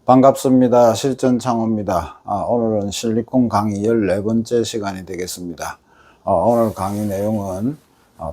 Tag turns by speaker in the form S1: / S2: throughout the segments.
S1: 반갑습니다. 실전창호입니다. 오늘은 실리콘 강의 14번째 시간이 되겠습니다. 오늘 강의 내용은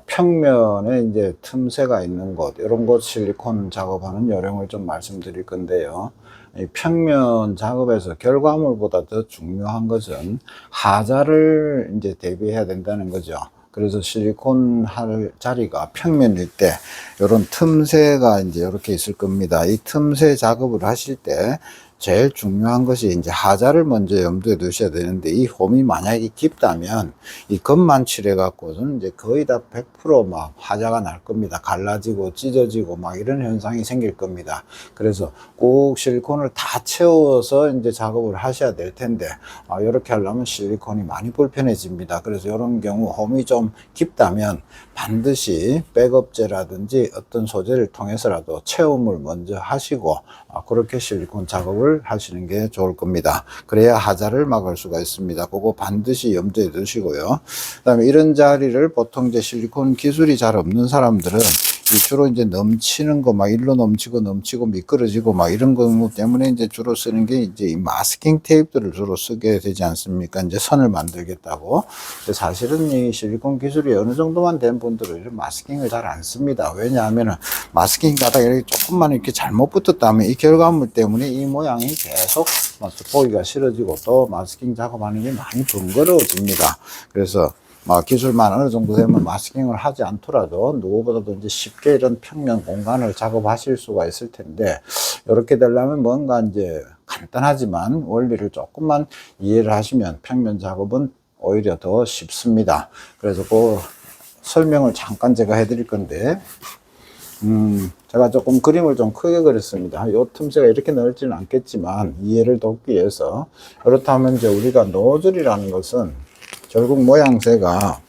S1: 평면에 이제 틈새가 있는 곳, 이런 곳 실리콘 작업하는 요령을 좀 말씀드릴 건데요. 이 평면 작업에서 결과물보다 더 중요한 것은 하자를 이제 대비해야 된다는 거죠. 그래서 실리콘 할 자리가 평면일 때 이런 틈새가 이제 이렇게 있을 겁니다. 이 틈새 작업을 하실 때 제일 중요한 것이 이제 하자를 먼저 염두에 두셔야 되는데, 이 홈이 만약에 깊다면 이 겉만 칠해 갖고는 이제 거의 다 100% 하자가 날 겁니다. 갈라지고 찢어지고 이런 현상이 생길 겁니다. 그래서 꼭 실리콘을 다 채워서 이제 작업을 하셔야 될 텐데, 이렇게 하려면 실리콘이 많이 불편해집니다. 그래서 이런 경우 홈이 좀 깊다면 반드시 백업제라든지 어떤 소재를 통해서라도 채움을 먼저 하시고 그렇게 실리콘 작업을 하시는 게 좋을 겁니다. 그래야 하자를 막을 수가 있습니다. 그거 반드시 염두에 두시고요. 그 다음에 이런 자리를 보통 이제 실리콘 기술이 잘 없는 사람들은 주로 이제 넘치는 거, 일로 넘치고 미끄러지고 이런 경우 때문에 이제 주로 쓰는 게 이제 이 마스킹 테이프들을 주로 쓰게 되지 않습니까? 이제 선을 만들겠다고. 근데 사실은 이 실리콘 기술이 어느 정도만 된 분들은 이런 마스킹을 잘 안 씁니다. 왜냐하면은 마스킹 가다가 이렇게 조금만 이렇게 잘못 붙었다면 이 결과물 때문에 이 모양이 계속 보기가 싫어지고 또 마스킹 작업하는 게 많이 번거로워집니다. 그래서 기술만 어느 정도 되면 마스킹을 하지 않더라도 누구보다도 이제 쉽게 이런 평면 공간을 작업하실 수가 있을 텐데, 이렇게 되려면 뭔가 이제 간단하지만 원리를 조금만 이해를 하시면 평면 작업은 오히려 더 쉽습니다. 그래서 그 설명을 잠깐 제가 해드릴 건데, 제가 조금 그림을 좀 크게 그렸습니다. 이 틈새가 이렇게 넓지는 않겠지만 이해를 돕기 위해서, 그렇다면 이제 우리가 노즐이라는 것은 결국 모양새가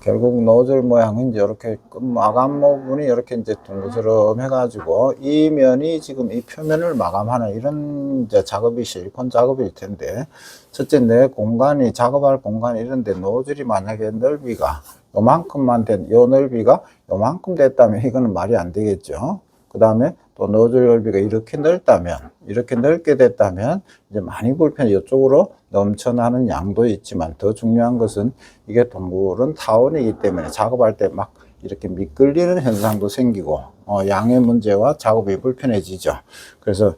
S1: 결국 노즐 모양은 이제 이렇게 마감 부분이 이렇게 이제 둥그스름 해가지고 이 면이 지금 이 표면을 마감하는 이런 이제 작업이 실리콘 작업일 텐데, 첫째 내 공간이 작업할 공간이 이런데 노즐이 만약에 넓이가 요만큼만 요 넓이가 요만큼 됐다면 이거는 말이 안 되겠죠. 그 다음에 또 노즐 넓이가 이렇게 넓게 됐다면 이제 많이 불편해. 이쪽으로 넘쳐나는 양도 있지만 더 중요한 것은 이게 동굴은 타원이기 때문에 작업할 때 이렇게 미끌리는 현상도 생기고 양의 문제와 작업이 불편해지죠. 그래서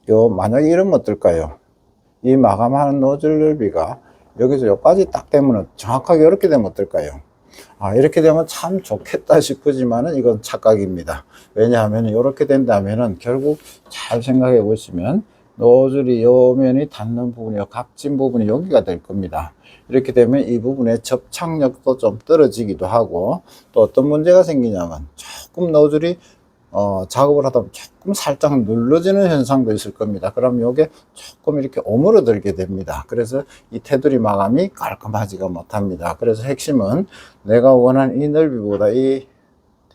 S1: 만약에 이러면 어떨까요? 이 마감하는 노즐 넓이가 여기서 여기까지 딱 되면 정확하게 이렇게 되면 어떨까요? 이렇게 되면 참 좋겠다 싶으지만은 이건 착각입니다. 왜냐하면 이렇게 된다면은 결국 잘 생각해 보시면 노즐이 요 면이 닿는 부분이 각진 부분이 여기가 될 겁니다. 이렇게 되면 이 부분의 접착력도 좀 떨어지기도 하고, 또 어떤 문제가 생기냐면 조금 노즐이 작업을 하다 보면 조금 살짝 눌러지는 현상도 있을 겁니다. 그럼 이게 조금 이렇게 오므러들게 됩니다. 그래서 이 테두리 마감이 깔끔하지가 못합니다. 그래서 핵심은 내가 원하는 이 넓이보다 이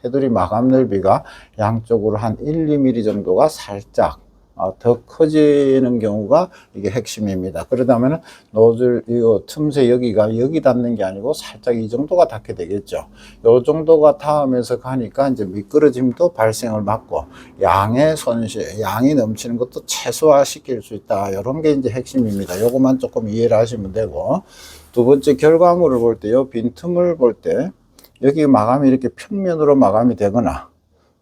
S1: 테두리 마감 넓이가 양쪽으로 한 1, 2mm 정도가 살짝 더 커지는 경우가 이게 핵심입니다. 그러다면 노즐 이 틈새 여기가 여기 닿는 게 아니고 살짝 이 정도가 닿게 되겠죠. 요 정도가 닿으면서 가니까 이제 미끄러짐도 발생을 막고 양의 손실, 양이 넘치는 것도 최소화시킬 수 있다. 이런 게 이제 핵심입니다. 요것만 조금 이해를 하시면 되고, 두 번째 결과물을 볼 때 요 빈틈을 볼 때 여기 마감이 이렇게 평면으로 마감이 되거나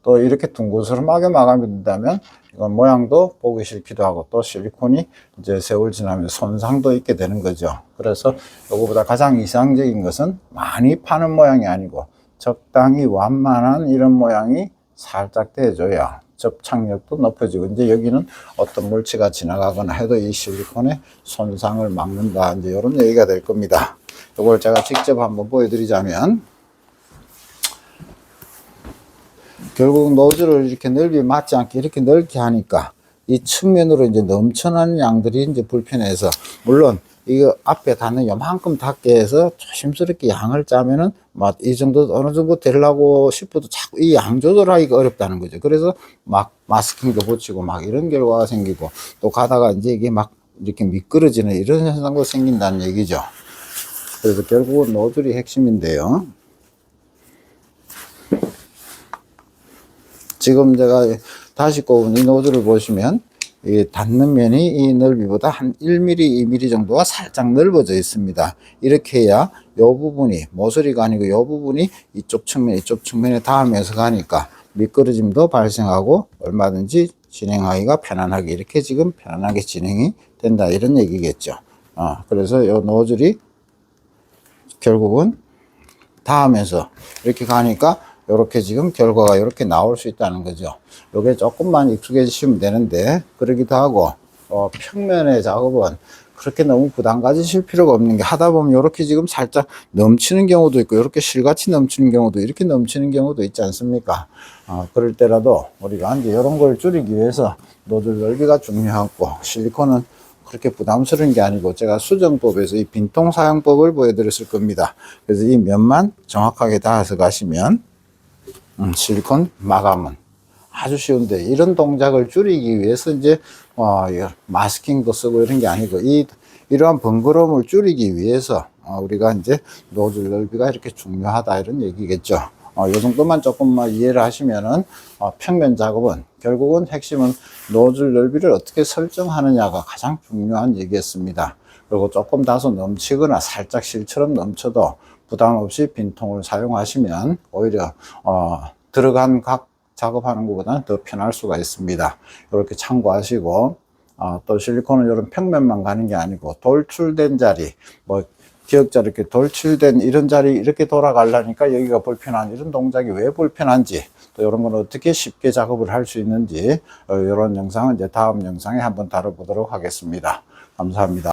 S1: 또 이렇게 둥그스름하게 마감이 된다면 이건 모양도 보기 싫기도 하고 또 실리콘이 이제 세월 지나면 손상도 있게 되는 거죠. 그래서 이거보다 가장 이상적인 것은 많이 파는 모양이 아니고 적당히 완만한 이런 모양이 살짝 돼줘야 접착력도 높아지고, 이제 여기는 어떤 물체가 지나가거나 해도 이 실리콘의 손상을 막는다, 이제 이런 얘기가 될 겁니다. 이걸 제가 직접 한번 보여드리자면, 결국 노즐을 이렇게 넓이 맞지 않게 이렇게 넓게 하니까 이 측면으로 이제 넘쳐나는 양들이 이제 불편해서, 물론 이거 앞에 닿는 요만큼 닿게 해서 조심스럽게 양을 짜면은 이 정도 어느 정도 되려고 싶어도 자꾸 이 양 조절하기가 어렵다는 거죠. 그래서 마스킹도 붙이고 이런 결과가 생기고, 또 가다가 이제 이게 이렇게 미끄러지는 이런 현상도 생긴다는 얘기죠. 그래서 결국은 노즐이 핵심인데요. 지금 제가 다시 꼽은 이 노즐을 보시면 이 닿는 면이 이 넓이보다 한 1mm, 2mm 정도가 살짝 넓어져 있습니다. 이렇게 해야 이 부분이 모서리가 아니고 이 부분이 이쪽 측면에 닿으면서 가니까 미끄러짐도 발생하고 얼마든지 진행하기가 편안하게 이렇게 지금 편안하게 진행이 된다 이런 얘기겠죠. 그래서 이 노즐이 결국은 닿으면서 이렇게 가니까 이렇게 지금 결과가 이렇게 나올 수 있다는 거죠. 요게 조금만 익숙해지시면 되는데, 그러기도 하고 평면의 작업은 그렇게 너무 부담 가지실 필요가 없는 게, 하다 보면 이렇게 지금 살짝 넘치는 경우도 있고 이렇게 실같이 넘치는 경우도, 이렇게 넘치는 경우도 있지 않습니까? 그럴 때라도 우리가 이제 이런 걸 줄이기 위해서 노즐 넓이가 중요하고, 실리콘은 그렇게 부담스러운 게 아니고 제가 수정법에서 이 빈통 사용법을 보여드렸을 겁니다. 그래서 이 면만 정확하게 닿아서 가시면 실리콘 마감은 아주 쉬운데, 이런 동작을 줄이기 위해서 이제 마스킹도 쓰고 이런 게 아니고 이러한 번거로움을 줄이기 위해서 우리가 이제 노즐 넓이가 이렇게 중요하다 이런 얘기겠죠. 요 정도만 조금만 이해를 하시면은 평면 작업은 결국은 핵심은 노즐 넓이를 어떻게 설정하느냐가 가장 중요한 얘기였습니다. 그리고 조금 다소 넘치거나 살짝 실처럼 넘쳐도 부담 없이 빈통을 사용하시면 오히려 들어간 각 작업하는 것보다는 더 편할 수가 있습니다. 이렇게 참고하시고, 또 실리콘은 이런 평면만 가는 게 아니고 돌출된 자리, 기역자 이렇게 돌출된 이런 자리 이렇게 돌아가려니까 여기가 불편한, 이런 동작이 왜 불편한지, 또 이런 건 어떻게 쉽게 작업을 할 수 있는지, 이런 영상은 이제 다음 영상에 한번 다뤄보도록 하겠습니다. 감사합니다.